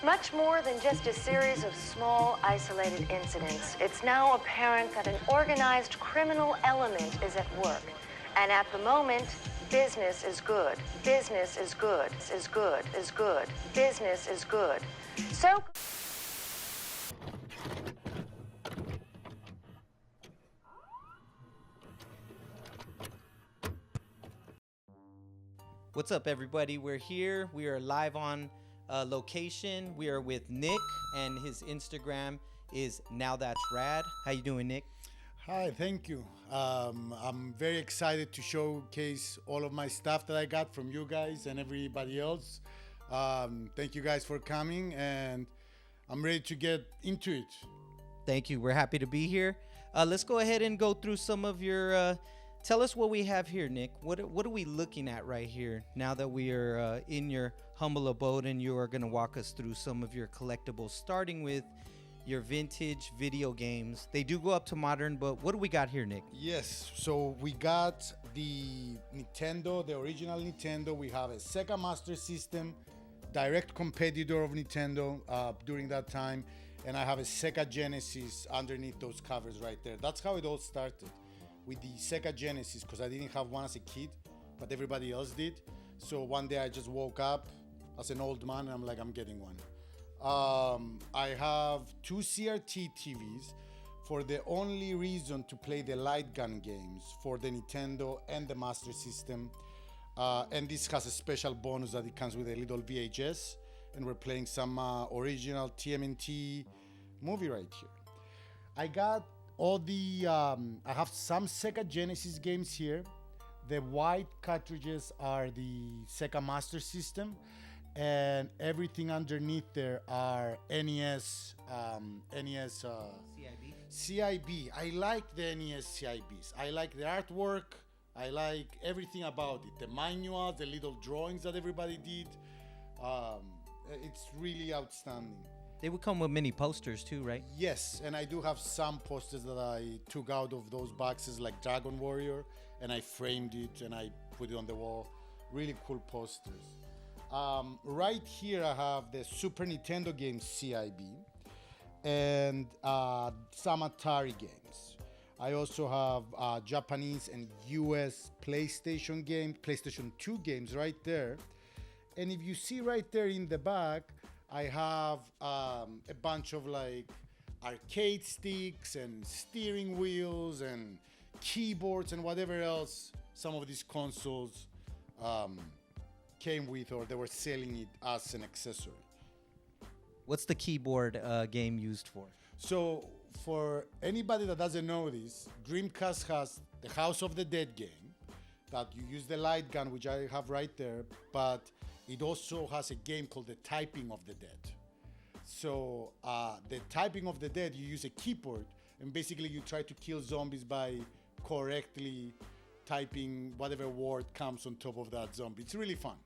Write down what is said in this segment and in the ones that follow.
Much more than just a series of small, isolated incidents, it's now apparent that an organized criminal element is at work. And at the moment, business is good. Business is good, is good, is good. Business is good. So... What's up, everybody? We're here. We are live on location. We are with Nick, and his Instagram is Now That's Rad. How you doing, Nick? Hi, thank you. I'm very excited to showcase all of my stuff that I got from you guys and everybody else. Thank you guys for coming, and I'm ready to get into it. Thank you. We're happy to be here. Let's go ahead and go through some of your... Tell us what we have here, Nick. What are we looking at right here now that we are in your humble abode, and you are going to walk us through some of your collectibles, starting with your vintage video games. They do go up to modern, but what do we got here, Nick? Yes, so we got the Nintendo, the original Nintendo. We have a Sega Master System, direct competitor of Nintendo during that time. And I have a Sega Genesis underneath those covers right there. That's how it all started, with the Sega Genesis, because I didn't have one as a kid, but everybody else did. So one day I just woke up as an old man and I'm like, I'm getting one. I have two CRT TVs for the only reason to play the light gun games for the Nintendo and the Master System. And this has a special bonus that it comes with a little VHS, and we're playing some original TMNT movie right here. I got all the, I have some Sega Genesis games here. The white cartridges are the Sega Master System, and everything underneath there are NES, CIB. I like the NES CIBs. I like the artwork. I like everything about it. The manuals, the little drawings that everybody did. It's really outstanding. They would come with mini posters too, right? Yes, and I do have some posters that I took out of those boxes, like Dragon Warrior, and I framed it and I put it on the wall. Really cool posters. Right here I have the Super Nintendo games CIB and some Atari games. I also have Japanese and US PlayStation 2 games right there. And if you see right there in the back, I have a bunch of like arcade sticks and steering wheels and keyboards and whatever else some of these consoles came with, or they were selling it as an accessory. What's the keyboard game used for? So for anybody that doesn't know this, Dreamcast has the House of the Dead game that you use the light gun, which I have right there, but it also has a game called the Typing of the Dead. So the Typing of the Dead, you use a keyboard, and basically you try to kill zombies by correctly typing whatever word comes on top of that zombie. It's really fun.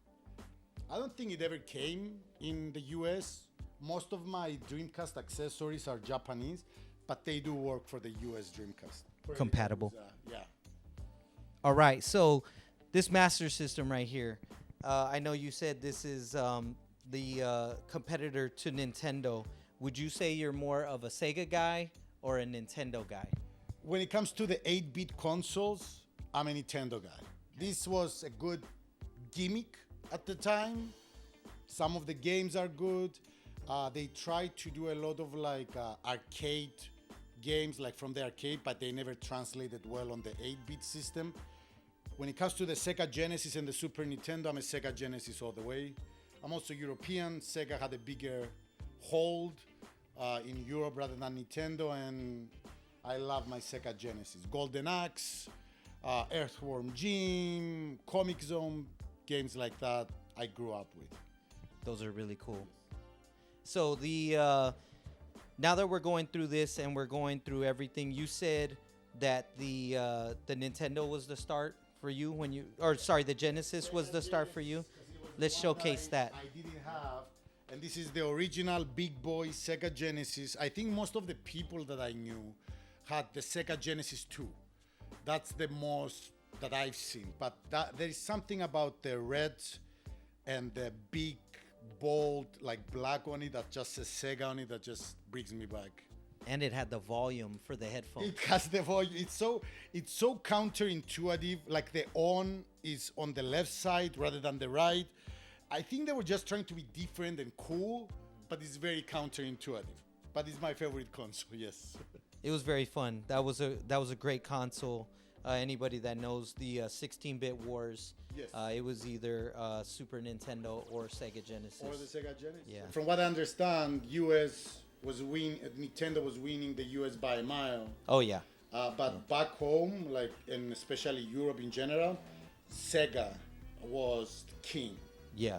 I don't think it ever came in the US. Most of my Dreamcast accessories are Japanese, but they do work for the US Dreamcast. Compatible. Yeah. All right, so this Master System right here, I know you said this is the competitor to Nintendo. Would you say you're more of a Sega guy or a Nintendo guy? When it comes to the 8-bit consoles, I'm a Nintendo guy. This was a good gimmick at the time. Some of the games are good. They tried to do a lot of like arcade games, like from the arcade, but they never translated well on the 8-bit system. When it comes to the Sega Genesis and the Super Nintendo, I'm a Sega Genesis all the way. I'm also European. Sega had a bigger hold in Europe rather than Nintendo, and I love my Sega Genesis. Golden Axe, Earthworm Jim, Comic Zone, games like that I grew up with. Those are really cool. So the now that we're going through this and we're going through everything, you said that the Nintendo was the start for you when you, or sorry, the Genesis was the start for you. Let's showcase that. I didn't have And this is the original big boy Sega Genesis. I think most of the people that I knew had the Sega Genesis 2. That's the most that I've seen. But there is something about the red and the big, bold, like black on it that just says Sega on it that just brings me back. And it had the volume for the headphones. It has the volume. It's so counterintuitive. Like the on is on the left side rather than the right. I think they were just trying to be different and cool, but it's very counterintuitive. But it's my favorite console. Yes. It was very fun. That was a great console. Anybody that knows the 16-bit wars, Yes. it was either Super Nintendo or Sega Genesis. Or the Sega Genesis. Yeah. From what I understand, Nintendo was winning the US by a mile. Oh yeah. But back home, like, and especially Europe in general, Sega was king. Yeah.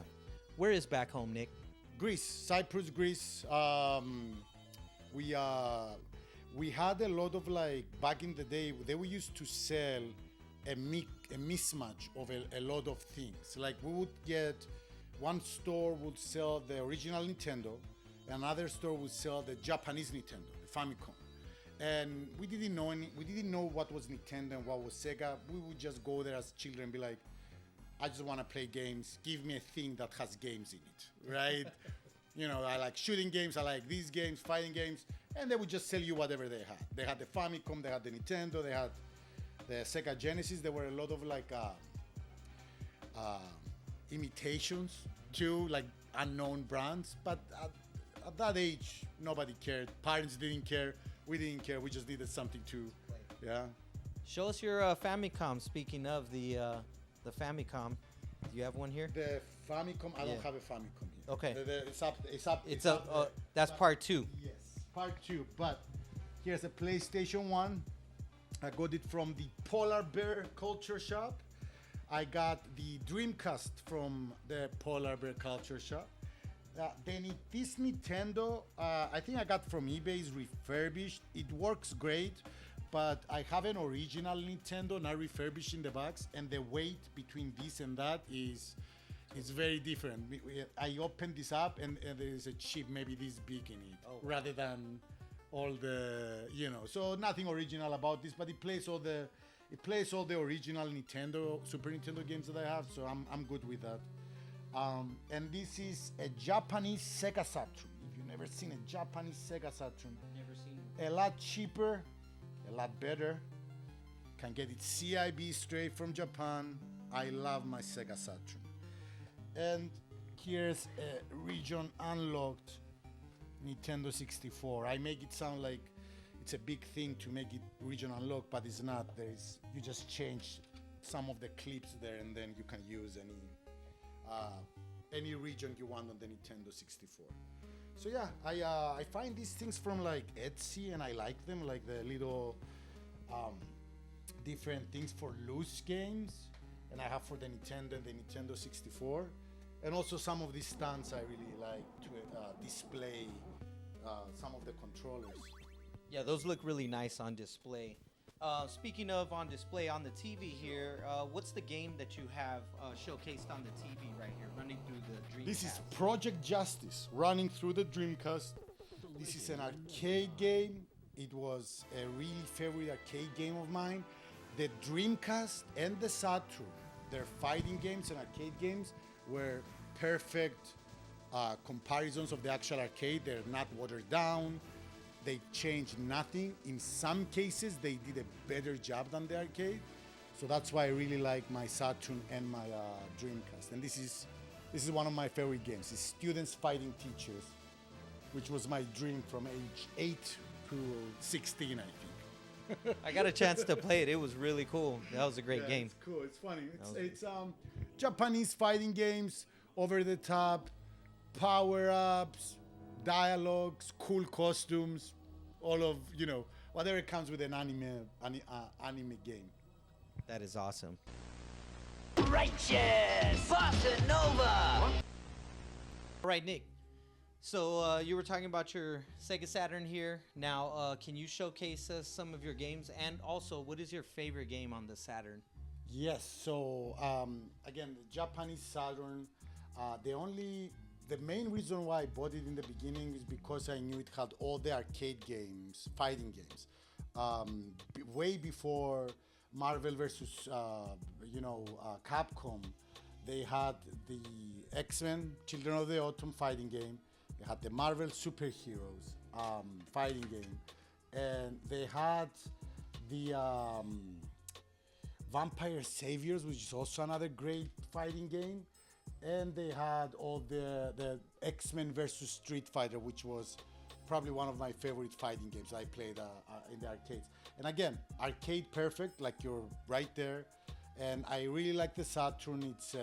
Where is back home, Nick? Greece, Cyprus, Greece. We had a lot of, like, back in the day, they were used to sell a mismatch of a lot of things. Like, we would get, one store would sell the original Nintendo, another store would sell the Japanese Nintendo, the Famicom. And we didn't know what was Nintendo and what was Sega. We would just go there as children and be like, I just want to play games. Give me a thing that has games in it, right? You know, I like shooting games. I like these games, fighting games. And they would just sell you whatever they had. They had the Famicom, they had the Nintendo, they had the Sega Genesis. There were a lot of like imitations too, like unknown brands. But at that age, nobody cared. Parents didn't care. We didn't care. We just needed something to, yeah. Show us your Famicom. Speaking of the Famicom, do you have one here? The Famicom, I don't have a Famicom here. Okay. It's up. That's part 2. Yes, part 2. But here's a PlayStation 1. I got it from the Polar Bear Culture Shop. I got the Dreamcast from the Polar Bear Culture Shop. Then this Nintendo, I think I got from eBay, is refurbished. It works great, but I have an original Nintendo, not refurbished in the box, and the weight between this and that is very different. I opened this up, and there is a chip maybe this big in it, rather than all the, so nothing original about this, but it plays all the original Nintendo, Super Nintendo games that I have, so I'm good with that. And this is a Japanese Sega Saturn. If you've never seen a Japanese Sega Saturn, Never seen. a lot cheaper, a lot better. Can get it CIB straight from Japan. I love my Sega Saturn. And here's a region unlocked Nintendo 64. I make it sound like it's a big thing to make it region unlocked, but it's not. You just change some of the clips there, and then you can use any region you want on the Nintendo 64. So yeah, I find these things from like Etsy, and I like them, like the little different things for loose games, and I have for the Nintendo and the Nintendo 64, and also some of these stands I really like to display some of the controllers. Yeah, those look really nice on display. Speaking of on display on the TV here, what's the game that you have showcased on the TV right here, running through the Dreamcast? This is Project Justice, running through the Dreamcast. This is an arcade game. It was a really favorite arcade game of mine. The Dreamcast and the Saturn, their fighting games and arcade games, were perfect comparisons of the actual arcade. They're not watered down. They changed nothing. In some cases, they did a better job than the arcade. So that's why I really like my Saturn and my Dreamcast. And this is one of my favorite games. It's students fighting teachers, which was my dream from age 8 to 16, I think. I got a chance to play it. It was really cool. That was a great game. It's cool. It's funny. It's Japanese fighting games, over the top, power-ups, dialogues, cool costumes, all of, whatever comes with an anime game. That is awesome. Righteous! Bossa Nova! All right, Nick. So you were talking about your Sega Saturn here. Now, can you showcase us some of your games? And also, what is your favorite game on the Saturn? Yes. So, again, the Japanese Saturn, the only the main reason why I bought it in the beginning is because I knew it had all the arcade games, fighting games, way before Marvel versus Capcom. They had the X-Men Children of the Autumn fighting game. They had the Marvel Superheroes fighting game, and they had the Vampire Saviors, which is also another great fighting game. And they had all the X-Men versus Street Fighter, which was probably one of my favorite fighting games I played in the arcades. And again, arcade perfect, like you're right there. And I really like the Saturn. It's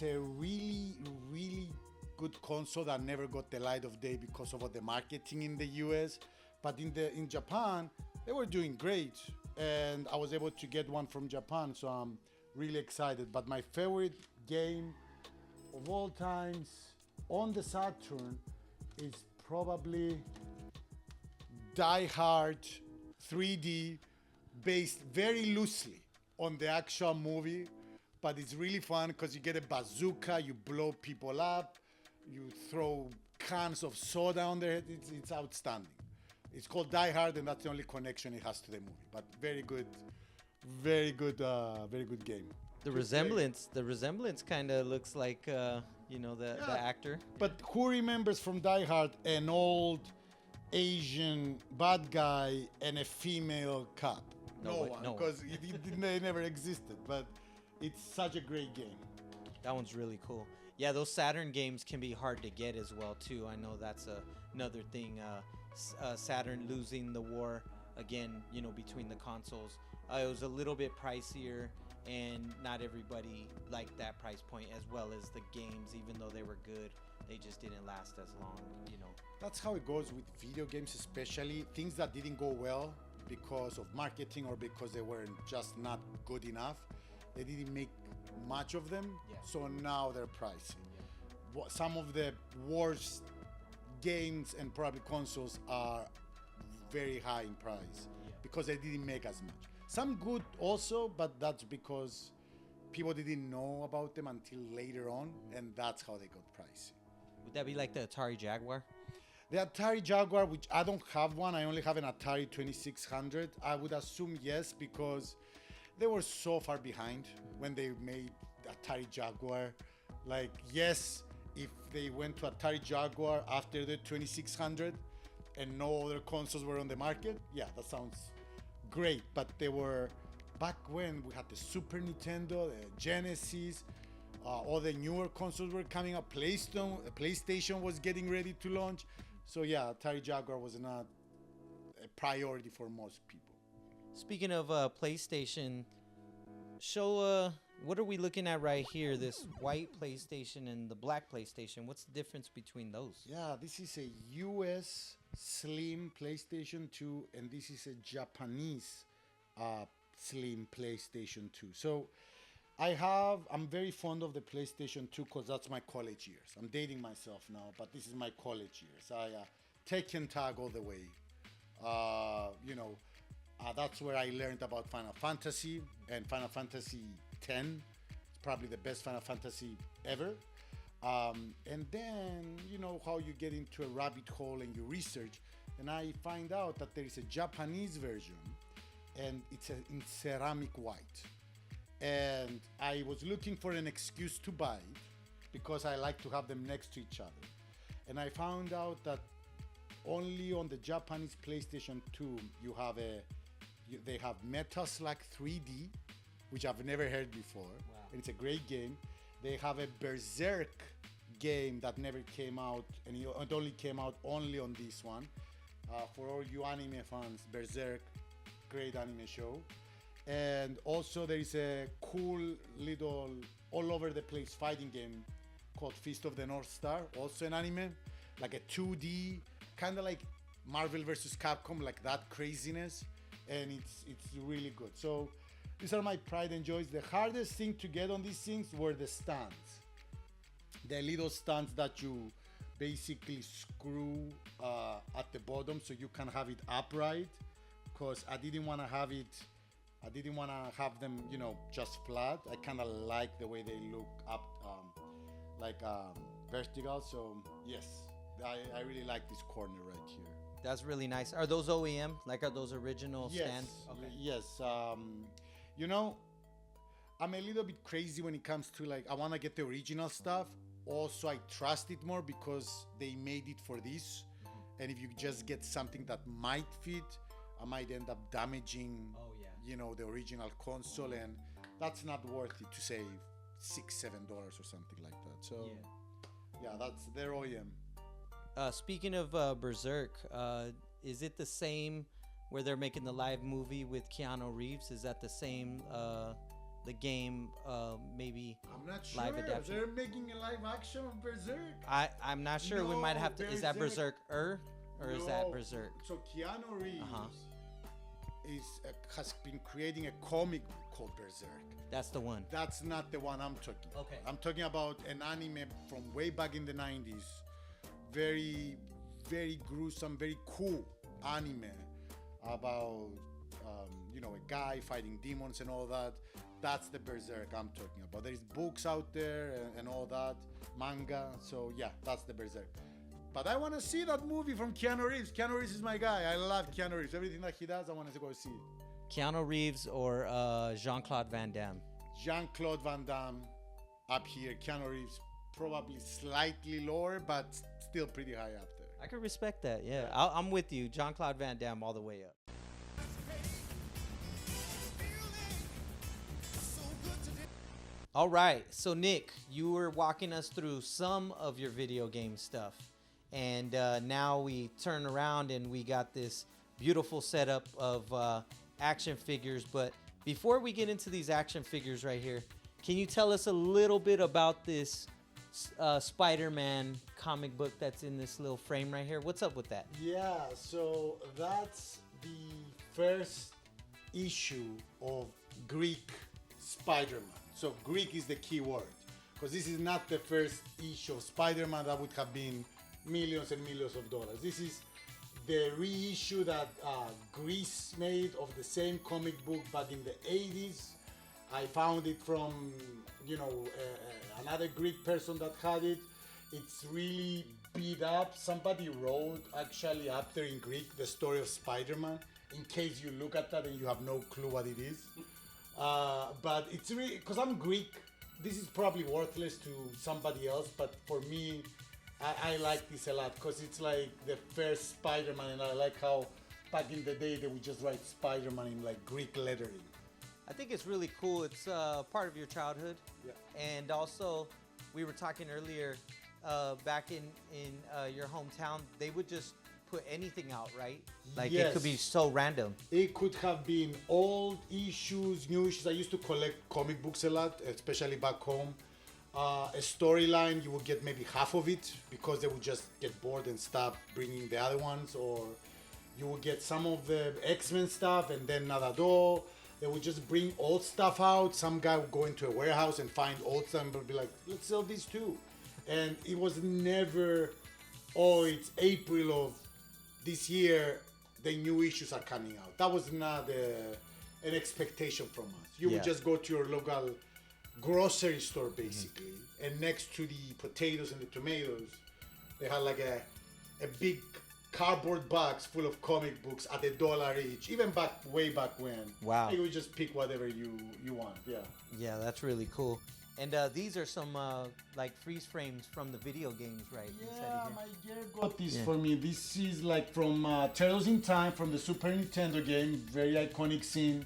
a really, really good console that never got the light of day because of all the marketing in the US. But in Japan, they were doing great. And I was able to get one from Japan, so I'm really excited. But my favorite game of all times on the Saturn is probably Die Hard 3D, based very loosely on the actual movie, but it's really fun because you get a bazooka, you blow people up, you throw cans of soda on their head. It's outstanding. It's called Die Hard, and that's the only connection it has to the movie. But very good game. The resemblance kind of looks like the actor. But who remembers from Die Hard an old Asian bad guy and a female cop? No one, because they never existed. But it's such a great game. That one's really cool. Yeah, those Saturn games can be hard to get as well too. I know that's another thing. Saturn losing the war again, between the consoles. It was a little bit pricier, and not everybody liked that price point, as well as the games. Even though they were good, they just didn't last as long. That's how it goes with video games, especially things that didn't go well because of marketing or because they weren't just not good enough. They didn't make much of them, so now they're pricey. Some of the worst games and probably consoles are very high in price because they didn't make as much. Some good also, but that's because people didn't know about them until later on, and that's how they got pricey. Would that be like the Atari Jaguar? The Atari Jaguar, which I don't have one, I only have an Atari 2600. I would assume yes, because they were so far behind when they made Atari Jaguar. Like, yes, if they went to Atari Jaguar after the 2600 and no other consoles were on the market, yeah, that sounds great. But they were, back when we had the Super Nintendo, the Genesis, all the newer consoles were coming up. PlayStation was getting ready to launch. So yeah, Atari Jaguar was not a priority for most people. Speaking of PlayStation, show what are we looking at right here? This white PlayStation and the black PlayStation. What's the difference between those? Yeah, this is a US Slim PlayStation 2, and this is a Japanese Slim PlayStation 2. So I'm very fond of the PlayStation 2 because that's my college years. I'm dating myself now, but this is my college years. I take and tag all the way. That's where I learned about Final Fantasy and Final Fantasy X. It's probably the best Final Fantasy ever. And then, how you get into a rabbit hole and you research. And I find out that there is a Japanese version, and it's in ceramic white. And I was looking for an excuse to buy it because I like to have them next to each other. And I found out that only on the Japanese PlayStation 2 they have Metal Slug 3D, which I've never heard before. Wow. And it's a great game. They have a Berserk game that never came out, and it only came out only on this one. For all you anime fans, Berserk, great anime show. And also there is a cool little all over the place fighting game called Fist of the North Star, also an anime, like a 2D, kind of like Marvel versus Capcom, like that craziness, and it's really good. So these are my pride and joys. The hardest thing to get on these things were the stands, the little stands that you basically screw at the bottom so you can have it upright, because I didn't want to have them, just flat. I kind of like the way they look up, vertical. So yes, I really like this corner right here. That's really nice. Are those OEM? Like, are those original Yes, stands? Okay. yes. You know, I'm a little bit crazy when it comes to like I want to get the original stuff. Also, I trust it more because they made it for this. And if you just get something that might fit, I might end up damaging, you know, the original console, and that's not worth it to save $6-7 or something like that. So, yeah, that's their OEM. Speaking of Berserk, is it the same where they're making the live movie with Keanu Reeves? Is that the same, the game, maybe I'm not sure. live adaptation? They're making a live action of Berserk. I'm not sure. We might have to. Is that Berserk or is that Berserk? So Keanu Reeves has been creating a comic book called Berserk. That's the one. That's not the one I'm talking. Okay. I'm talking about an anime from way back in the 90s. Very, very gruesome, very cool anime about you know, a guy fighting demons and all that. That's the Berserk I'm talking about. There's books out there and all that, manga. So yeah, that's the Berserk. But I want to see that movie from Keanu Reeves. Keanu Reeves is my guy. I love Keanu Reeves. Everything that he does, I want to go see it. Keanu Reeves or Jean-Claude Van Damme? Jean-Claude Van Damme up here. Keanu Reeves probably slightly lower, but still pretty high up there. I could respect that. Yeah, I'm with you. Jean-Claude Van Damme all the way up. All right, so Nick, you were walking us through some of your video game stuff, and now we turn around and we got this beautiful setup of action figures. But before we get into these action figures right here, can you tell us a little bit about this Spider-Man comic book that's in this little frame right here? What's up with that? Yeah, so that's the first issue of Greek Spider-Man. So Greek is the key word, because this is not the first issue of Spider-Man that would have been millions and millions of dollars. This is the reissue that Greece made of the same comic book back in the 80s. I found it from, you know, another Greek person that had it. It's really beat up. Somebody wrote actually up there in Greek the story of Spider-Man, in case you look at that and you have no clue what it is. But it's really, because I'm Greek, this is probably worthless to somebody else, but for me, I like this a lot because it's like the first Spider-Man, and I like how back in the day they would just write Spider-Man in like Greek lettering. I think it's really cool. It's part of your childhood. Yeah. And also, we were talking earlier, back in your hometown, they would just put anything out, right? Like, Yes. it could be so random. It could have been old issues, new issues. I used to collect comic books a lot, especially back home. A storyline, you would get maybe half of it because they would just get bored and stop bringing the other ones, or you would get some of the X-Men stuff and then not at all. They would just bring old stuff out. Some guy would go into a warehouse and find old stuff and be like, let's sell these too. And it was never, oh, it's April of this year, the new issues are coming out. That was not an expectation from us. You would just go to your local grocery store, basically, and next to the potatoes and the tomatoes, they had like a big cardboard box full of comic books at $1 each. Even way back when. Wow. You would just pick whatever you want. Yeah. Yeah, that's really cool. And these are some like freeze frames from the video games, right? Yeah, my girl got this for me. This is like from Turtles in Time from the Super Nintendo game. Very iconic scene,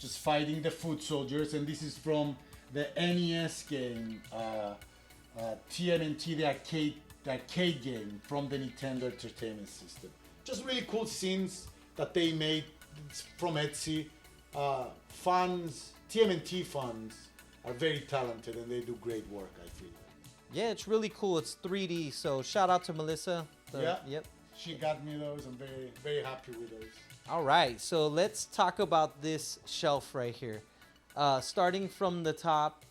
just fighting the foot soldiers. And this is from the NES game, TMNT, the arcade game from the Nintendo Entertainment System. Just really cool scenes that they made from Etsy. Fans, TMNT fans are very talented and they do great work, I feel. Yeah, it's really cool. It's 3D, so shout out to Melissa. Yep. She got me those. I'm very, very happy with those. All right, so let's talk about this shelf right here. Starting from the top,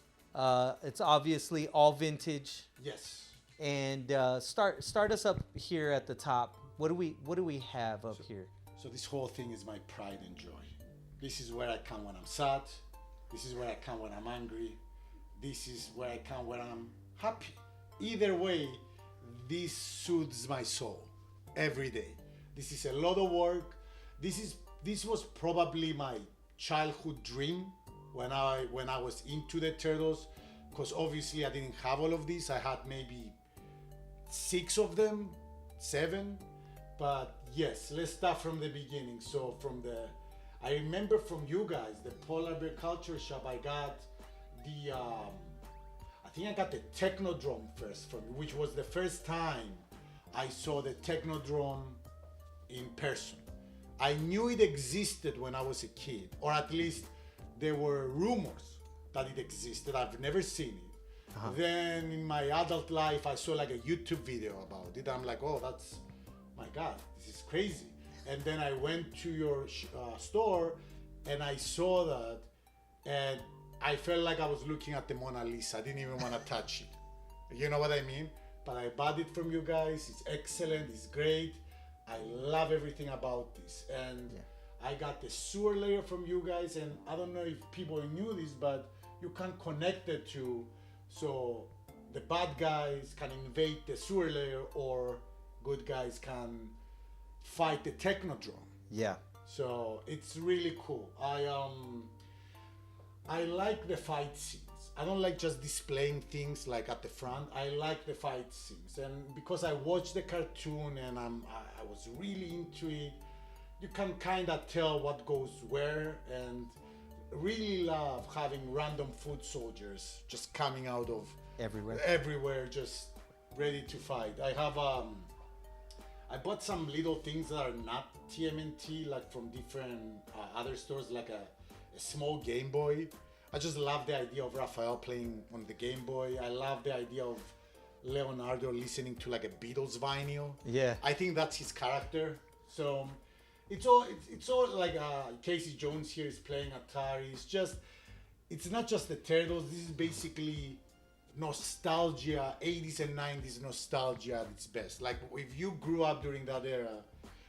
it's obviously all vintage. Yes. And start us up here at the top. What do we have up here? So this whole thing is my pride and joy. This is where I come when I'm sad. This is where I come when I'm angry. This is where I come when I'm happy. either way, this soothes my soul every day. This is a lot of work. This was probably my childhood dream when I was into the turtles, because obviously I didn't have all of these. I had maybe 6 of them, 7. But yes, let's start from the beginning. So I remember from you guys, the Polar Bear Culture Shop, I got the I think I got the Technodrome first from you, which was the first time I saw the Technodrome in person. I knew it existed when I was a kid, or at least there were rumors that it existed. I've never seen it. Then in my adult life, I saw like a YouTube video about it. I'm like, oh, my God, this is crazy. And then I went to your store and I saw that, and I felt like I was looking at the Mona Lisa. I didn't even want to touch it. You know what I mean? But I bought it from you guys. It's excellent. It's great. I love everything about this. And I got the sewer layer from you guys. And I don't know if people knew this, but you can connect the two. So the bad guys can invade the sewer layer, or good guys can fight the Technodrome. Yeah. So it's really cool. I like the fight scenes. I don't like just displaying things like at the front. I like the fight scenes, and because I watched the cartoon and I was really into it, you can kind of tell what goes where, and really love having random foot soldiers just coming out of everywhere, just ready to fight. I have I bought some little things that are not TMNT, like from different other stores, like a small Game Boy. I just love the idea of Raphael playing on the Game Boy. I love the idea of Leonardo listening to like a Beatles vinyl. Yeah. I think that's his character. So it's all like Casey Jones here is playing Atari. It's not just the Turtles. This is basically nostalgia, 80s and 90s nostalgia at its best. Like if you grew up during that era,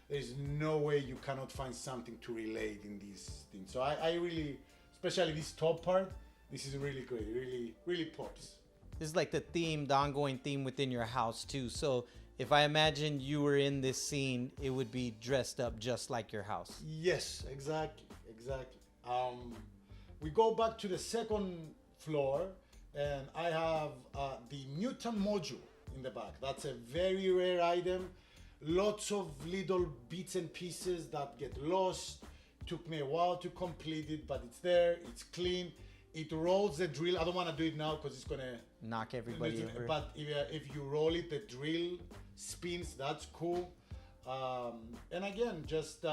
there's no way you cannot find something to relate in these things. So I really, especially this top part, this is really great. Really, really pops. This is like the ongoing theme within your house too. So if I imagine you were in this scene, it would be dressed up just like your house. Yes, exactly. We go back to the second floor, and I have the mutant module in the back. That's a very rare item. Lots of little bits and pieces that get lost. Took me a while to complete it, but it's there. It's clean. It rolls the drill. I don't want to do it now because it's gonna knock everybody over. But if you roll it, the drill spins. That's cool. And again, just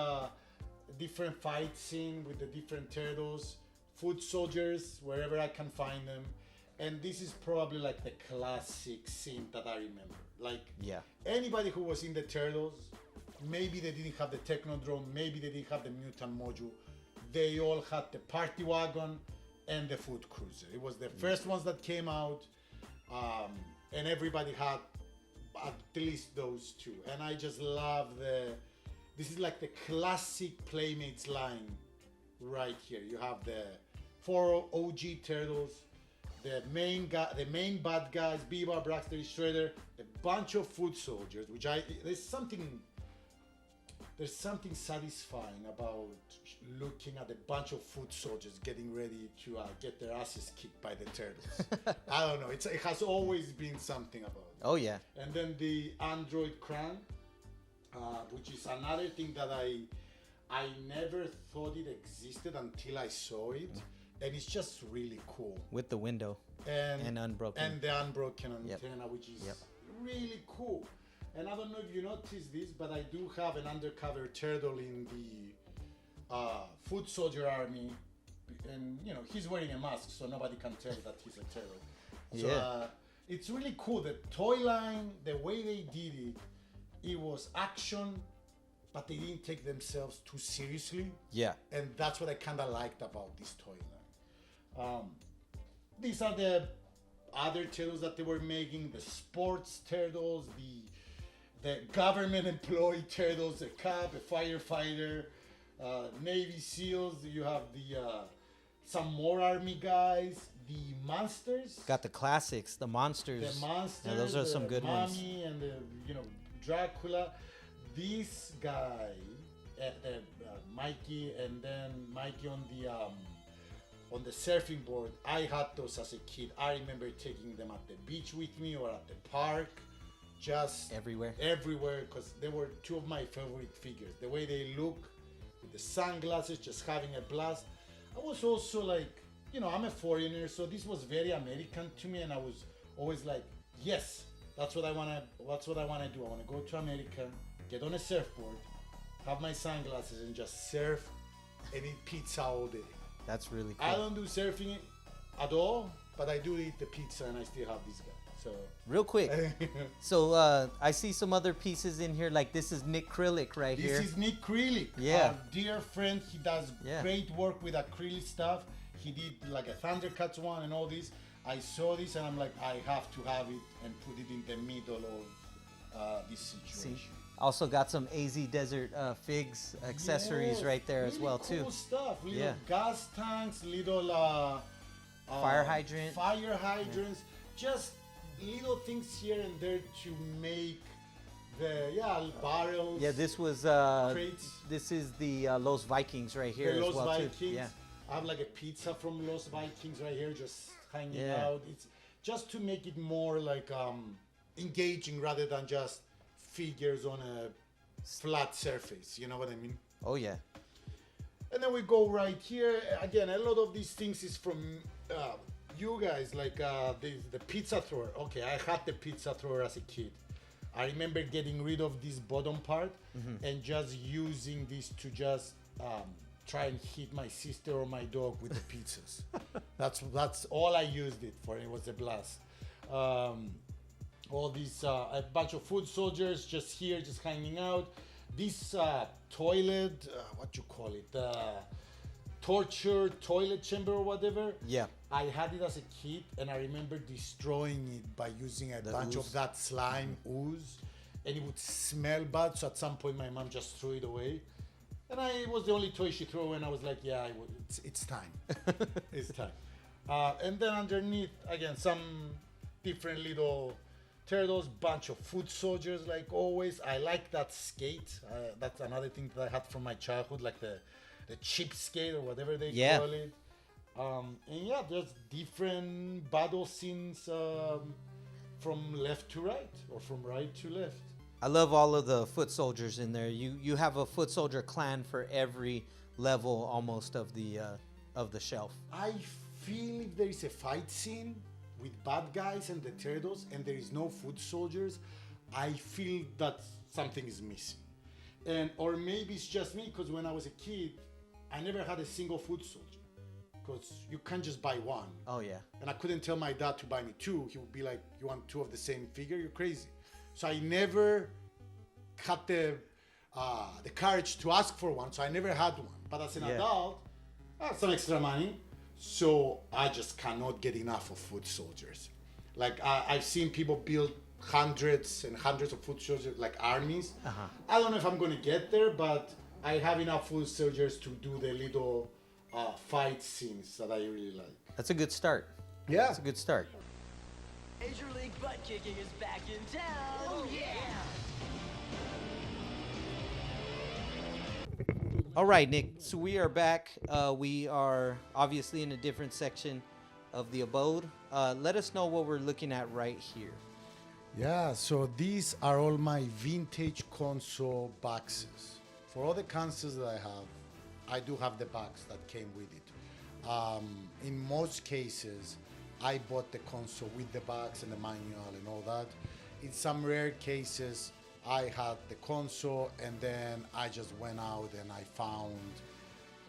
different fight scene with the different turtles, foot soldiers wherever I can find them. And this is probably like the classic scene that I remember. Like anybody who was in the Turtles, maybe they didn't have the Technodrome, maybe they didn't have the mutant module. They all had the party wagon and the foot cruiser. It was the first ones that came out, and everybody had at least those two. And I just love this is like the classic Playmates line right here. You have the 4 OG Turtles, the main bad guys, Bebop, Rocksteady, Shredder, a bunch of foot soldiers, which there's something satisfying about looking at a bunch of foot soldiers getting ready to get their asses kicked by the Turtles. I don't know, it has always been something about it. Oh yeah. And then the Android Cran, which is another thing that I never thought it existed until I saw it. And it's just really cool. With the window and unbroken. And the unbroken antenna, which is really cool. And I don't know if you noticed this, but I do have an undercover turtle in the foot soldier army. And, he's wearing a mask, so nobody can tell that he's a turtle. So it's really cool. The toy line, the way they did it, it was action, but they didn't take themselves too seriously. Yeah. And that's what I kind of liked about this toy line. These are the other turtles that they were making, the sports turtles, the government employee turtles, a cop, a firefighter, Navy SEALs. You have some more army guys. the monsters. Got the classics, the monsters. The monsters. Yeah, those are some good ones. Mummy and the Dracula. This guy, Mikey, and then Mikey on the surfing board. I had those as a kid. I remember taking them at the beach with me or at the park. Just everywhere, because they were two of my favorite figures. The way they look, with the sunglasses, just having a blast. I was also like, I'm a foreigner, so this was very American to me, and I was always like, yes, that's what I wanna do. I wanna go to America, get on a surfboard, have my sunglasses, and just surf and eat pizza all day. That's really cool. I don't do surfing at all, but I do eat the pizza, and I still have this guy. So real quick, so I see some other pieces in here. Like this is Nick Krillick right here. This is Nick Krillick. Yeah. Our dear friend. He does great work with acrylic stuff. He did like a Thundercats one and all this. I saw this and I'm like, I have to have it and put it in the middle of this situation. See, also got some AZ Desert Figs accessories right there really as well cool too. Stuff. Little gas tanks, little fire hydrants. Just little things here and there to make the barrels. Yeah, this was crates. This is the Los Vikings right here The as Los well Vikings. too. Yeah. I have like a pizza from Los Vikings right here, just hanging out. It's just to make it more like engaging rather than just figures on a flat surface. You know what I mean? Oh yeah. And then we go right here. Again, a lot of these things is from you guys, like the pizza thrower. Okay, I had the pizza thrower as a kid. I remember getting rid of this bottom part and just using this to just try and hit my sister or my dog with the pizzas. That's all I used it for. It was a blast. All these a bunch of foot soldiers just here, just hanging out. This toilet, what you call it, torture toilet chamber or whatever. Yeah. I had it as a kid, and I remember destroying it by using a bunch of that slime ooze, and it would smell bad. So at some point, my mom just threw it away, and it was the only toy she threw away. And I was like, "Yeah, it's time, it's time." And then underneath, again, some different little turtles, bunch of foot soldiers, like always. I like that skate. That's another thing that I had from my childhood, like the chip skate or whatever they call it. And yeah, there's different battle scenes from left to right or from right to left. I love all of the foot soldiers in there. You have a foot soldier clan for every level almost of the shelf. I feel if there is a fight scene with bad guys and the turtles and there is no foot soldiers, I feel that something is missing. Or maybe it's just me, because when I was a kid, I never had a single foot soldier. Because you can't just buy one. Oh yeah. And I couldn't tell my dad to buy me two. He would be like, "You want two of the same figure? You're crazy." So I never had the courage to ask for one. So I never had one. But as an adult, I had some extra money. So I just cannot get enough of foot soldiers. Like I've seen people build hundreds and hundreds of foot soldiers, like armies. I don't know if I'm going to get there, but I have enough foot soldiers to do the little fight scenes that I really like. That's a good start. Yeah. That's a good start. Major League Butt Kicking is back in town. Oh yeah! All right, Nick. So we are back. We are obviously in a different section of the abode. Let us know what we're looking at right here. Yeah, so these are all my vintage console boxes. For all the consoles that I do have the box that came with it. In most cases, I bought the console with the box and the manual and all that. In some rare cases, I had the console and then I just went out and I found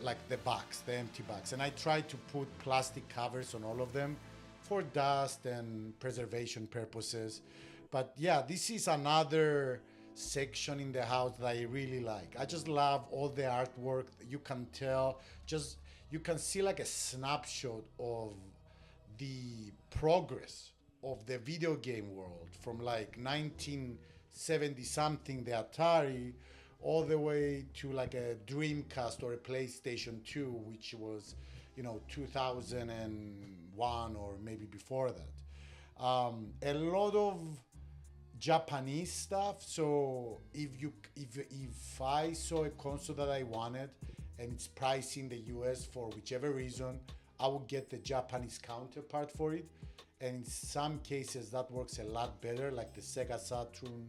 like the box, the empty box. And I tried to put plastic covers on all of them for dust and preservation purposes. But yeah, this is another section in the house that I really like. I just love all the artwork. You can tell, you can see like a snapshot of the progress of the video game world from like 1970 something, the Atari, all the way to like a Dreamcast or a PlayStation 2, which was, 2001 2001 or maybe before that. A lot of Japanese stuff. So if I saw a console that I wanted and it's priced in the US for whichever reason, I would get the Japanese counterpart for it. And in some cases that works a lot better, like the Sega Saturn.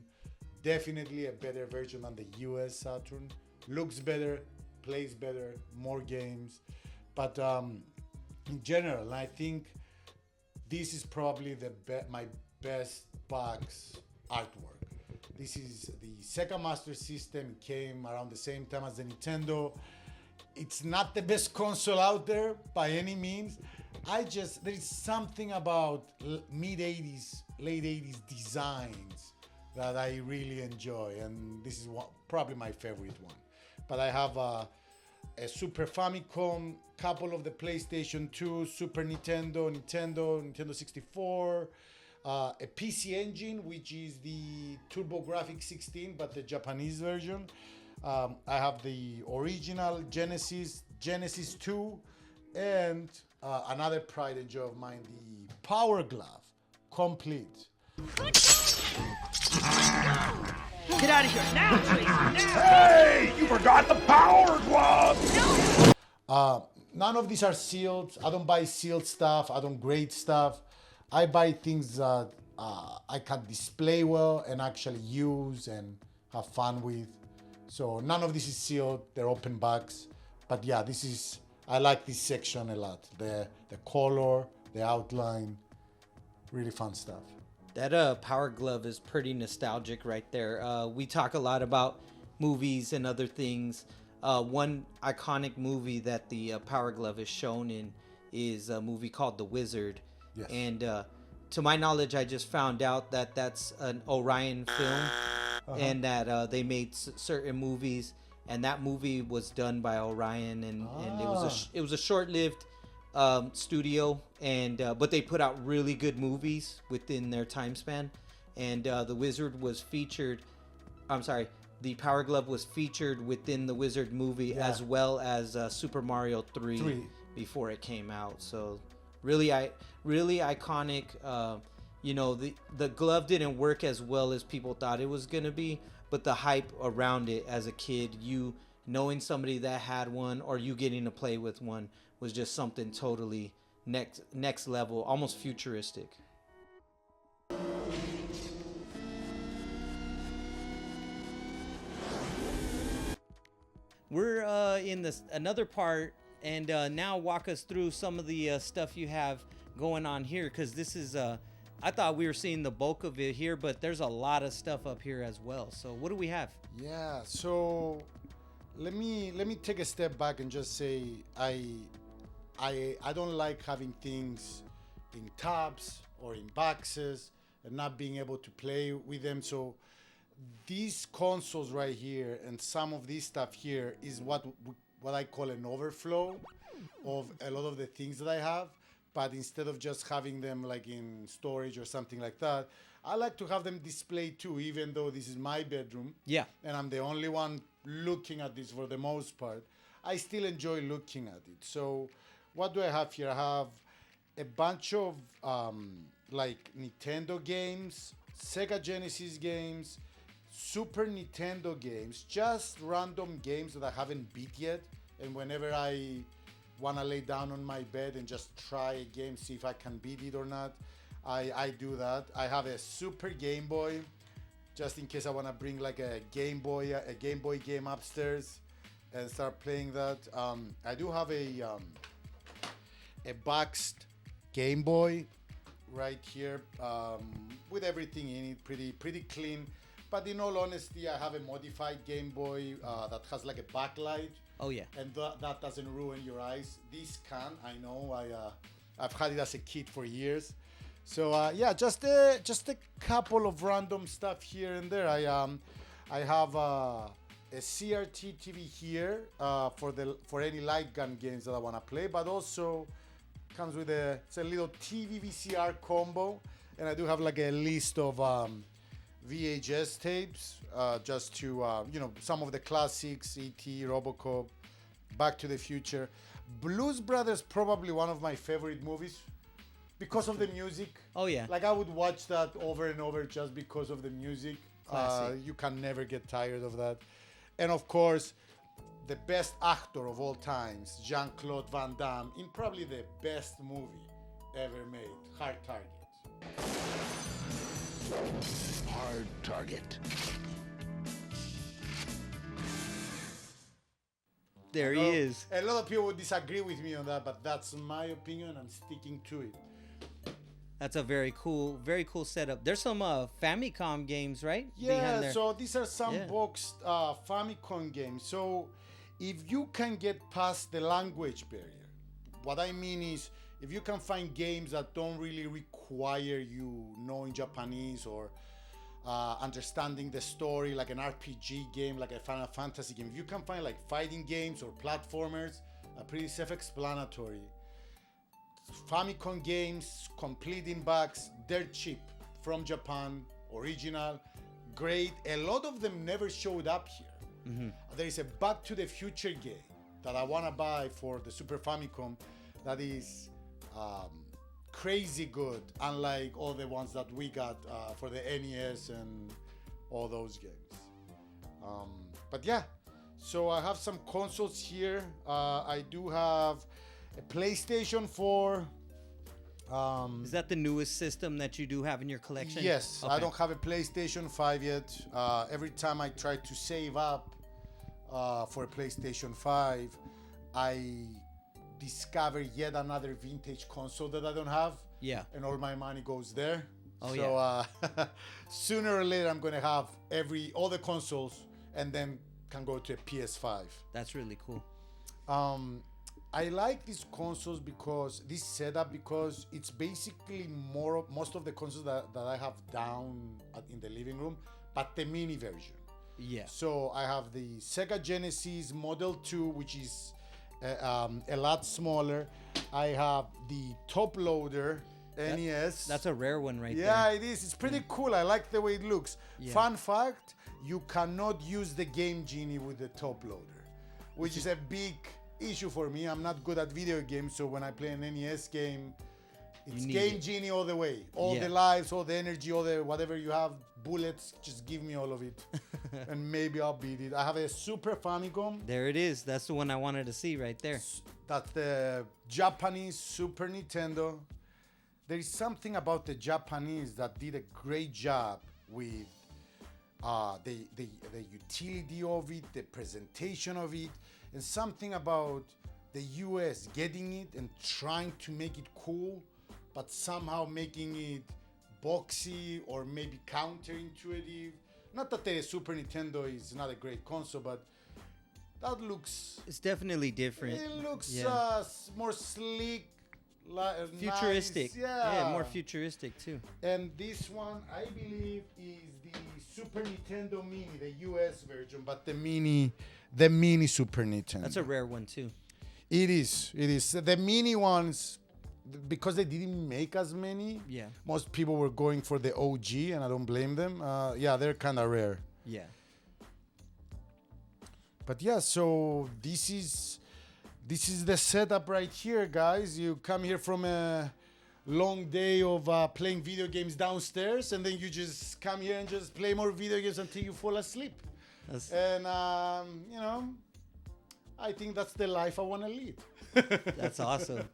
Definitely a better version than the US Saturn. Looks better, plays better, more games. But in general, I think this is probably my best box artwork. This is the Sega Master System. It came around the same time as the Nintendo. It's not the best console out there by any means. There is something about mid 80s, late 80s designs that I really enjoy, and this is probably my favorite one. But I have a Super Famicom, couple of the PlayStation 2, Super Nintendo, Nintendo 64, a PC Engine, which is the TurboGrafx 16, but the Japanese version. I have the original Genesis 2, and another pride and joy of mine, the Power Glove, complete. Get out of here now, Tracy! Now! Hey, you forgot the Power Glove! None of these are sealed. I don't buy sealed stuff. I don't grade stuff. I buy things that I can display well and actually use and have fun with. So none of this is sealed. They're open box. But yeah, I like this section a lot. The color, the outline, really fun stuff. That Power Glove is pretty nostalgic right there. We talk a lot about movies and other things. One iconic movie that the Power Glove is shown in is a movie called The Wizard. Yes. And to my knowledge, I just found out that that's an Orion film, and that they made certain movies, and that movie was done by Orion, and it was a short-lived studio, and but they put out really good movies within their time span. And The Wizard was featured. The Power Glove was featured within the Wizard movie, as well as Super Mario 3 before it came out. So really iconic. The glove didn't work as well as people thought it was gonna be, but the hype around it as a kid, you knowing somebody that had one or you getting to play with one, was just something totally next level, almost futuristic. We're in another part, and now walk us through some of the stuff you have going on here, because this is I thought we were seeing the bulk of it here, but there's a lot of stuff up here as well. So what do we have? Yeah, so let me take a step back and just say I don't like having things in tabs or in boxes and not being able to play with them. So these consoles right here and some of this stuff here is what I call an overflow of a lot of the things that I have. But instead of just having them like in storage or something like that, I like to have them displayed too, even though this is my bedroom. Yeah. And I'm the only one looking at this for the most part. I still enjoy looking at it. So what do I have here? I have a bunch of like Nintendo games, Sega Genesis games, Super Nintendo games, just random games that I haven't beat yet. And whenever I want to lay down on my bed and just try a game, see if I can beat it or not, I do that. I have a Super Game Boy, just in case I want to bring like a Game Boy game upstairs and start playing that. I do have a boxed Game Boy right here with everything in it, pretty clean. But in all honesty, I have a modified Game Boy that has like a backlight. Oh yeah. And that doesn't ruin your eyes. This can, I know. I've had it as a kid for years. So yeah, just a couple of random stuff here and there. I have a CRT TV here for any light gun games that I want to play, but also comes with it's a little TV VCR combo, and I do have like a list of VHS tapes, just to some of the classics, E.T., RoboCop, Back to the Future. Blues Brothers, probably one of my favorite movies. because of the music. Oh, yeah. Like I would watch that over and over just because of the music. Classic. You can never get tired of that. And of course, the best actor of all times, Jean-Claude Van Damme, in probably the best movie ever made, Hard Target. Hard target. There he is. A lot of people would disagree with me on that, but that's my opinion. I'm sticking to it. That's a very cool setup. There's some Famicom games, right? Yeah, Behind there. so these are some Yeah. boxed Famicom games. So if you can get past the language barrier, what I mean is if you can find games that don't really require you knowing Japanese or understanding the story, like an RPG game, like a Final Fantasy game, if you can find like fighting games or platformers, pretty self-explanatory. Famicom games, complete in box, they're cheap, from Japan, original, great. A lot of them never showed up here. There is a Back to the Future game that I want to buy for the Super Famicom that is crazy good, unlike all the ones that we got for the NES and all those games. But yeah, so I have some consoles here. I do have a PlayStation 4. Is that the newest system that you do have in your collection? Yes, I Okay. don't have a PlayStation 5 yet. Every time I try to save up for a PlayStation 5, I discover yet another vintage console that I don't have. Yeah. And all my money goes there. Oh, so sooner or later I'm gonna have all the consoles and then can go to a PS5. That's really cool. I like these consoles because this setup, because it's basically most of the consoles that I have down in the living room, but the mini version. Yeah. So I have the Sega Genesis Model 2, which is a lot smaller. I have the top loader NES. That's a rare one right Yeah, there. it is. It's pretty cool. I like the way it looks. Yeah. Fun fact, you cannot use the Game Genie with the top loader, which is a big issue for me. I'm not good at video games, so when I play an NES game, it's need Game it. Genie all the way. All Yeah. the lives, all the energy, all the whatever you have, bullets, just give me all of it. And maybe I'll beat it. I have a Super Famicom. There it is. That's the one I wanted to see right there. That's the Japanese Super Nintendo. There is something about the Japanese that did a great job with the utility of it, the presentation of it, and something about the US getting it and trying to make it cool, but somehow making it boxy or maybe counterintuitive. Not that the Super Nintendo is not a great console, but that looks... It's definitely different. It looks Yeah. more sleek, Futuristic. Nice. Yeah. More futuristic too. And this one, I believe, is the Super Nintendo Mini, the US version, but the mini Super Nintendo. That's a rare one too. It is. The mini ones, because they didn't make as many. Yeah. Most people were going for the OG, and I don't blame them. Yeah, they're kind of rare. Yeah. But yeah, so this is the setup right here, guys. You come here from a long day of playing video games downstairs, and then you just come here and just play more video games until you fall asleep. And I think that's the life I want to lead. That's awesome.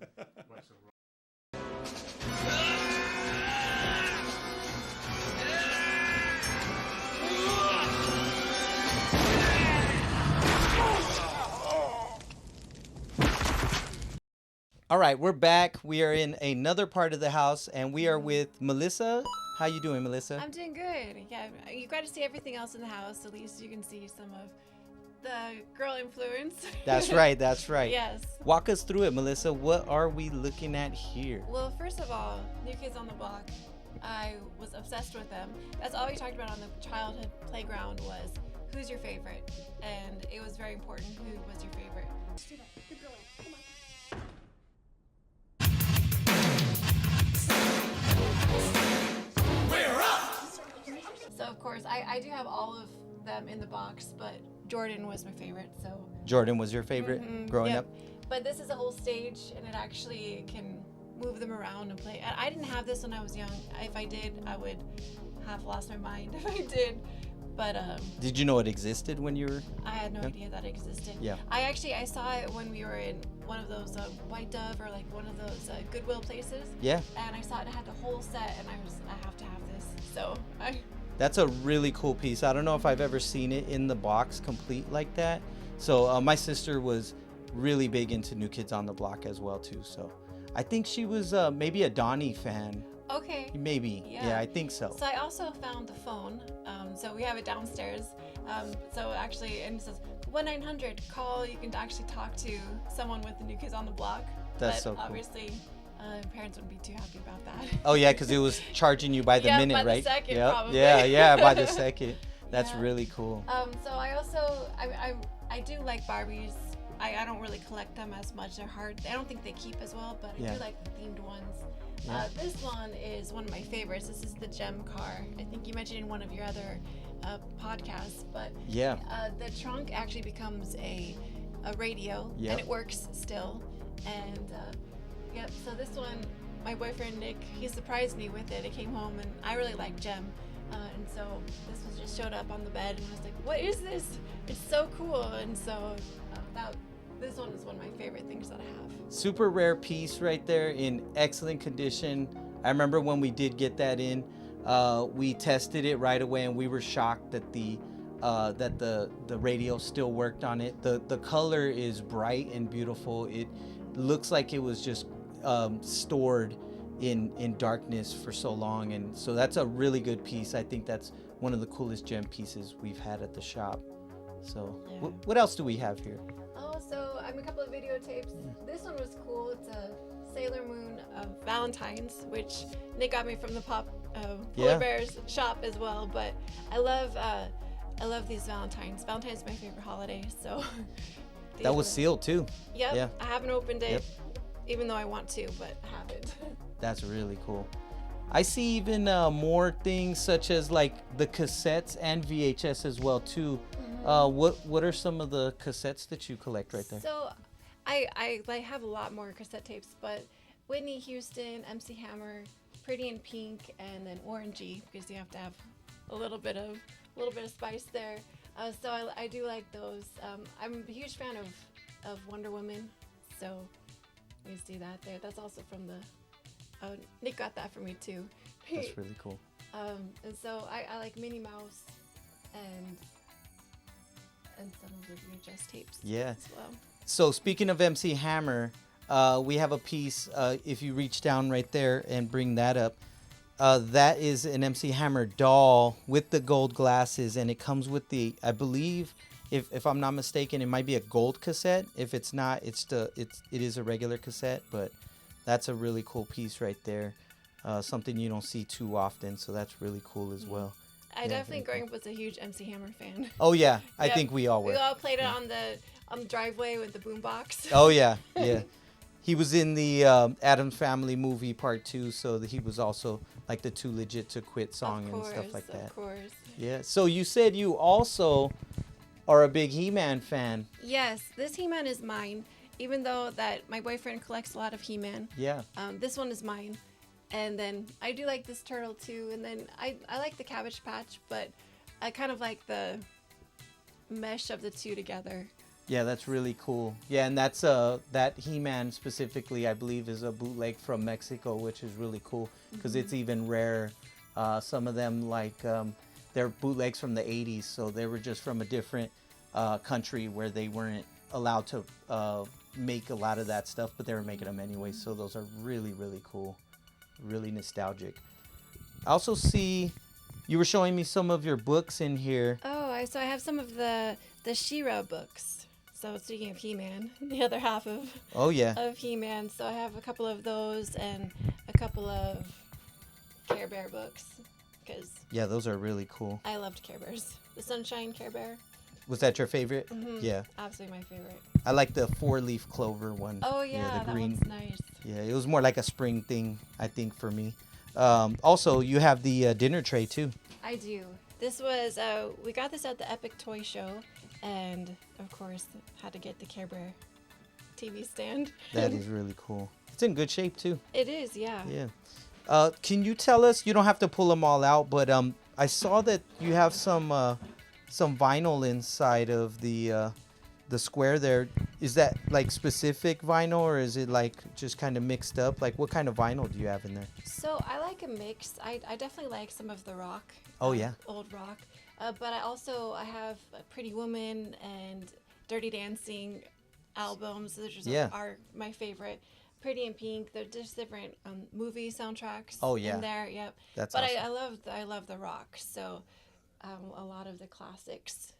All right, we're back. We are in another part of the house, and we are with Melissa. How you doing, Melissa? I'm doing good. Yeah, you got to see everything else in the house. At least you can see some of the girl influence. That's right. That's right. Yes. Walk us through it, Melissa. What are we looking at here? Well, first of all, New Kids on the Block. I was obsessed with them. That's all we talked about on the childhood playground was who's your favorite, and it was very important who was your favorite. So of course, I do have all of them in the box, but Jordan was my favorite. So Jordan was your favorite growing yep. up? But this is a whole stage, and it actually can move them around and play. I didn't have this when I was young. If I did, I would have lost my mind if I did. But did you know it existed when you were? I had no Yeah. idea that it existed. Yeah. I saw it when we were in one of those White Dove or like one of those Goodwill places. Yeah. And I saw it had the whole set, and I have to have this. So That's a really cool piece. I don't know if I've ever seen it in the box complete like that. So my sister was really big into New Kids on the Block as well too. So I think she was maybe a Donnie fan. Okay. Maybe. Yeah, I think so. So I also found the phone. So we have it downstairs. So actually, and it says 1-900 call. You can actually talk to someone with the New Kids on the Block. That's but so cool. obviously, parents wouldn't be too happy about that. Oh yeah, because it was charging you by the Yeah, minute, by the right? second, Yep. probably. Yeah, by the second. That's Yeah. really cool. So I also I do like Barbies. I don't really collect them as much. They're hard. I don't think they keep as well, but I Yeah. do like the themed ones. Yeah. This one is one of my favorites. This is the Gem car. I think you mentioned in one of your other podcasts, but Yeah. the trunk actually becomes a radio, Yep. and it works still. And yep. So this one, my boyfriend Nick, he surprised me with it. It came home, and I really like Gem. And so this was just showed up on the bed, and I was like, "What is this? It's so cool!" And so this one is one of my favorite things that I have. Super rare piece right there in excellent condition. I remember when we did get that in, we tested it right away, and we were shocked that the radio still worked on it. The color is bright and beautiful. It looks like it was just stored in darkness for so long, and so that's a really good piece. I think that's one of the coolest Gem pieces we've had at the shop. So Yeah. what else do we have here? Oh, so I have a couple of videotapes. This one was cool. It's a Sailor Moon Valentine's, which Nick got me from the Polar Yeah. Bears shop as well. But I love these Valentines. Valentine's is my favorite holiday, so these That was were- sealed too. Yep. Yeah. I haven't opened it, Yep. even though I want to, but I haven't. That's really cool. I see even more things such as like the cassettes and VHS as well too. What are some of the cassettes that you collect right there? So I have a lot more cassette tapes, but Whitney Houston, MC Hammer, Pretty in Pink, and then Orangey, because you have to have a little bit of spice there. So I do like those. I'm a huge fan of Wonder Woman, so you see that there. That's also from the Nick got that for me too. That's really cool. And so I like Minnie Mouse and some of the VHS tapes Yeah. as well. So speaking of MC Hammer, we have a piece. If you reach down right there and bring that up, that is an MC Hammer doll with the gold glasses, and it comes with the, I believe, if I'm not mistaken, it might be a gold cassette. If it's not, it is a regular cassette, but that's a really cool piece right there. Something you don't see too often, so that's really cool as well. I Yeah, definitely very growing up was a huge MC Hammer fan. Oh yeah, I Yep. think we all were. We all played it on the driveway with the boombox. Oh yeah, yeah. He was in the Addams Family movie part 2, so that he was also like the Too Legit to Quit song and stuff like that. Of course. Yeah. So you said you also are a big He-Man fan. Yes, this He-Man is mine. Even though that my boyfriend collects a lot of He-Man, Yeah. this one is mine. And then I do like this turtle too. And then I like the Cabbage Patch, but I kind of like the mesh of the two together. Yeah, that's really cool. Yeah, and that's that He-Man specifically, I believe, is a bootleg from Mexico, which is really cool because it's even rare. Some of them, like, they're bootlegs from the 80s, so they were just from a different country where they weren't allowed to make a lot of that stuff, but they were making them anyway. So those are really, really cool, really nostalgic. I also see you were showing me some of your books in here. Oh, so I have some of the She-Ra books. So speaking of He-Man, the other half of Oh yeah. of He-Man. So I have a couple of those and a couple of Care Bear books because Yeah, those are really cool. I loved Care Bears. The Sunshine Care Bear, Was that your favorite? Yeah. absolutely my favorite. I like the 4-leaf clover one. Oh yeah, the that green. one's nice. Yeah, it was more like a spring thing, I think, for me. Also, you have the dinner tray too. I do. This was we got this at the Epic Toy Show, and of course had to get the Care Bear TV stand. That is really cool. It's in good shape too. It is, yeah. Yeah. Can you tell us? You don't have to pull them all out, but I saw that you have some vinyl inside of the square there. Is that like specific vinyl, or is it like just kind of mixed up? Like, what kind of vinyl do you have in there? So I like a mix. I definitely like some of the rock. Oh, yeah. Old rock. But I have Pretty Woman and Dirty Dancing albums. Those are my favorite. Pretty in Pink. They're just different movie soundtracks. Oh, yeah. In there, yep. That's but awesome. I love the rock. So a lot of the classics.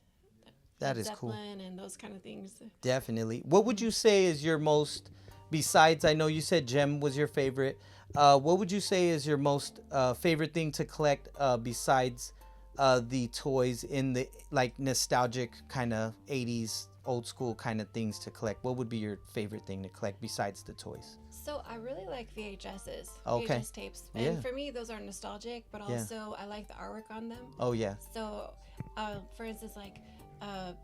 That Led is cool. Zeppelin and those kind of things. Definitely. What would you say is your most, besides, I know you said Gem was your favorite. What would you say is your most favorite thing to collect besides the toys in the like nostalgic kind of 80s old school kind of things to collect? What would be your favorite thing to collect besides the toys? So I really like VHSs, Okay. VHS tapes. And Yeah. for me, those are nostalgic, but Yeah. also I like the artwork on them. Oh, yeah. So, for instance, like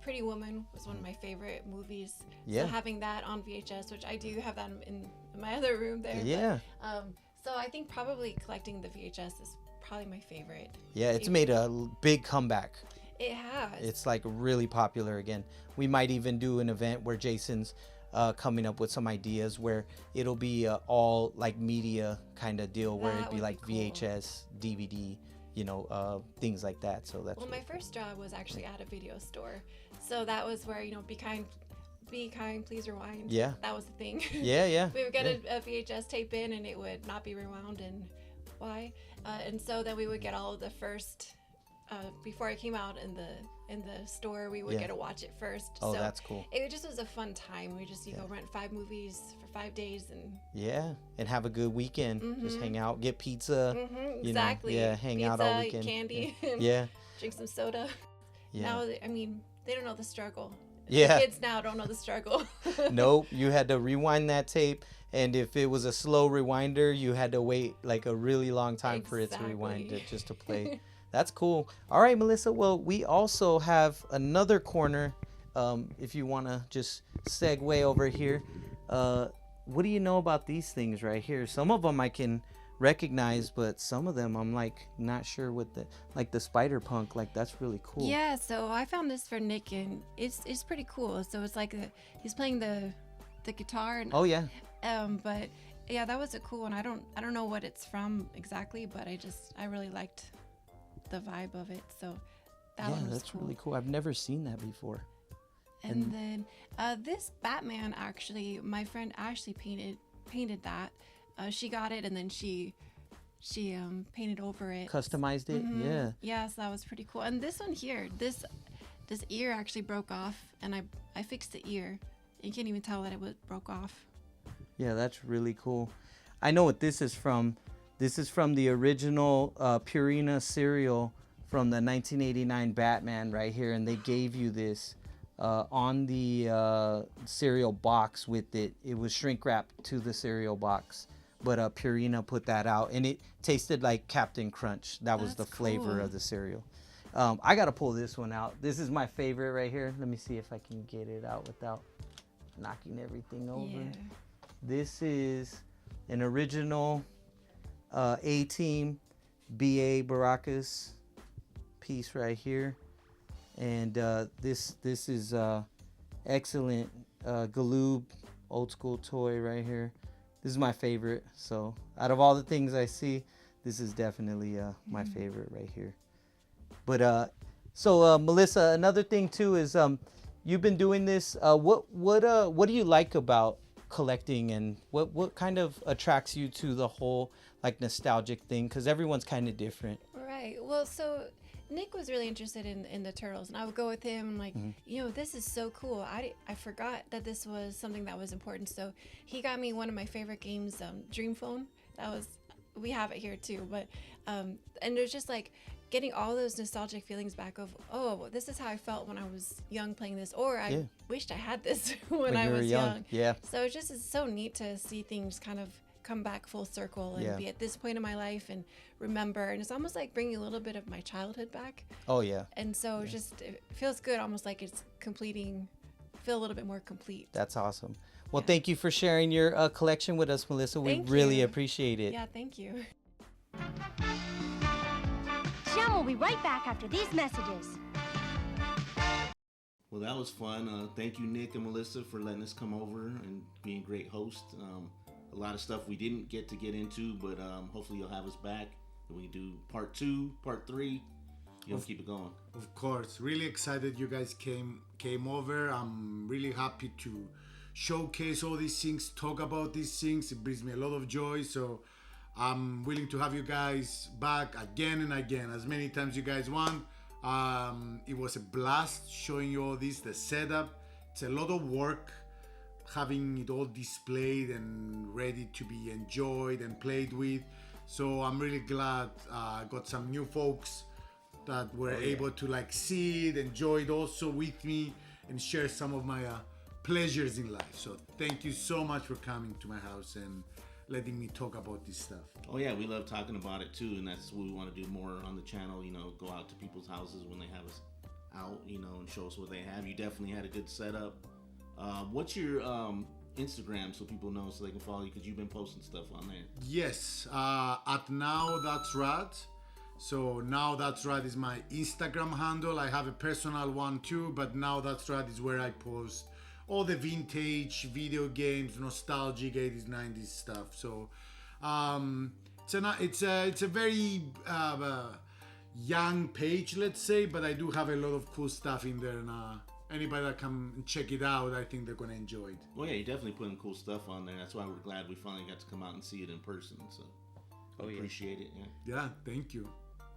Pretty Woman was one of my favorite movies. Yeah. So having that on VHS, which I do have that in my other room there. Yeah. But, so I think probably collecting the VHS is probably my favorite. Yeah, it's made a big comeback. It has. It's like really popular again. We might even do an event where Jason's coming up with some ideas where it'll be all like media kind of deal where That it'd be would like be cool. VHS, DVD, things like that. So that's Well, my first job was actually at a video store. So that was where, be kind, please rewind. Yeah. That was the thing. yeah. We would get a VHS tape in and it would not be rewound, and why? And so then we would get all of the first, before it came out in the store, we would Yeah. get to watch it first. Oh, so that's cool. It just was a fun time. We just go rent 5 movies for 5 days and Yeah, and have a good weekend. Just hang out, get pizza. exactly. Hang out all Pizza, weekend. candy, Yeah. drink some soda. Yeah. Now, they don't know the struggle. Yeah. The kids now don't know the struggle. Nope, you had to rewind that tape, and if it was a slow rewinder, you had to wait like a really long time for it to rewind Exactly. it just to play. That's cool. All right, Melissa. Well, we also have another corner. If you want to just segue over here, what do you know about these things right here? Some of them I can recognize, but some of them I'm like not sure what the spider punk, like that's really cool. Yeah, so I found this for Nick, and it's pretty cool. So it's like he's playing the guitar, and Oh yeah. but yeah, that was a cool one. I don't know what it's from exactly, but I really liked the vibe of it. So that one was That's cool. really cool. I've never seen that before. And then this Batman, actually, my friend Ashley painted that. She got it, and then she painted over it. Customized it. Mhm. Yeah. Yeah, so that was pretty cool. And this one here, this ear actually broke off, and I fixed the ear. You can't even tell that it broke off. Yeah, that's really cool. I know what this is from. This is from the original Purina cereal from the 1989 Batman right here, and they gave you this on the cereal box with it. It was shrink wrapped to the cereal box, but Purina put that out, and it tasted like Captain Crunch. That was That's the flavor cool. of the cereal. I gotta pull this one out. This is my favorite right here. Let me see if I can get it out without knocking everything over. Yeah. This is an original A-Team B.A. Baracus piece right here. And this is excellent Galoob old school toy right here. This is my favorite. So out of all the things I see, this is definitely my favorite right here. But so Melissa, another thing too is you've been doing this. What do you like about collecting, and what kind of attracts you to the whole like nostalgic thing? Because everyone's kind of different. Right. Well, so Nick was really interested in the turtles, and I would go with him and like, this is so cool. I forgot that this was something that was important. So he got me one of my favorite games, Dream Phone. We have it here too, but and it was just like getting all those nostalgic feelings back of, oh, this is how I felt when I was young playing this, or I wished I had this when I you were was young. Yeah. So it's so neat to see things kind of come back full circle and be at this point in my life and remember, and it's almost like bringing a little bit of my childhood back. Oh yeah. And so it feels good, almost like it's feel a little bit more complete. That's awesome. Well, thank you for sharing your collection with us, Melissa. We Thank really you. appreciate it. Yeah, thank you. Jim will be right back after these messages. Well, that was fun. Thank you, Nick and Melissa, for letting us come over and being great hosts. A lot of stuff we didn't get into, but hopefully you'll have us back and we can do part 2, part 3. Keep it going. Of course, really excited you guys came over. I'm really happy to showcase all these things, talk about these things. It brings me a lot of joy. So I'm willing to have you guys back again and again, as many times you guys want. It was a blast showing you all this, the setup. It's a lot of work having it all displayed and ready to be enjoyed and played with. So I'm really glad I got some new folks that were able to like see it, enjoy it also with me, and share some of my pleasures in life. So thank you so much for coming to my house and letting me talk about this stuff. Oh yeah, we love talking about it too, and that's what we want to do more on the channel. Go out to people's houses when they have us out, and show us what they have. You definitely had a good setup. What's your Instagram so people know, so they can follow you, because you've been posting stuff on there? Yes, at Now That's Rad. So Now That's Rad is my Instagram handle. I have a personal one too, but Now That's Rad is where I post all the vintage video games, nostalgic 80s, 90s stuff. So it's a very young page, let's say, but I do have a lot of cool stuff in there, and anybody that can check it out, I think they're gonna enjoy it. Well, yeah, you're definitely putting cool stuff on there. That's why we're glad we finally got to come out and see it in person. So we appreciate it. Yeah, thank you.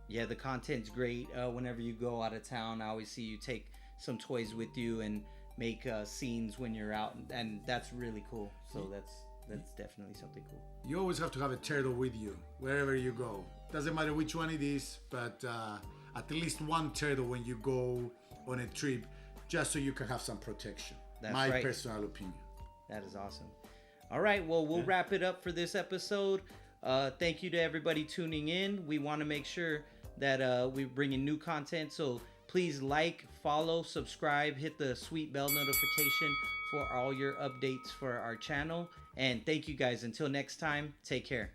Yeah, the content's great. Whenever you go out of town, I always see you take some toys with you and make scenes when you're out, and that's really cool. So that's definitely something cool. You always have to have a turtle with you wherever you go. Doesn't matter which one it is, but at least one turtle when you go on a trip, just so you can have some protection. That's my right. personal opinion. That is awesome. All right, well, we'll wrap it up for this episode. Thank you to everybody tuning in. We want to make sure that we bring in new content, so please like, follow, subscribe, hit the sweet bell notification for all your updates for our channel. And thank you guys. Until next time, take care.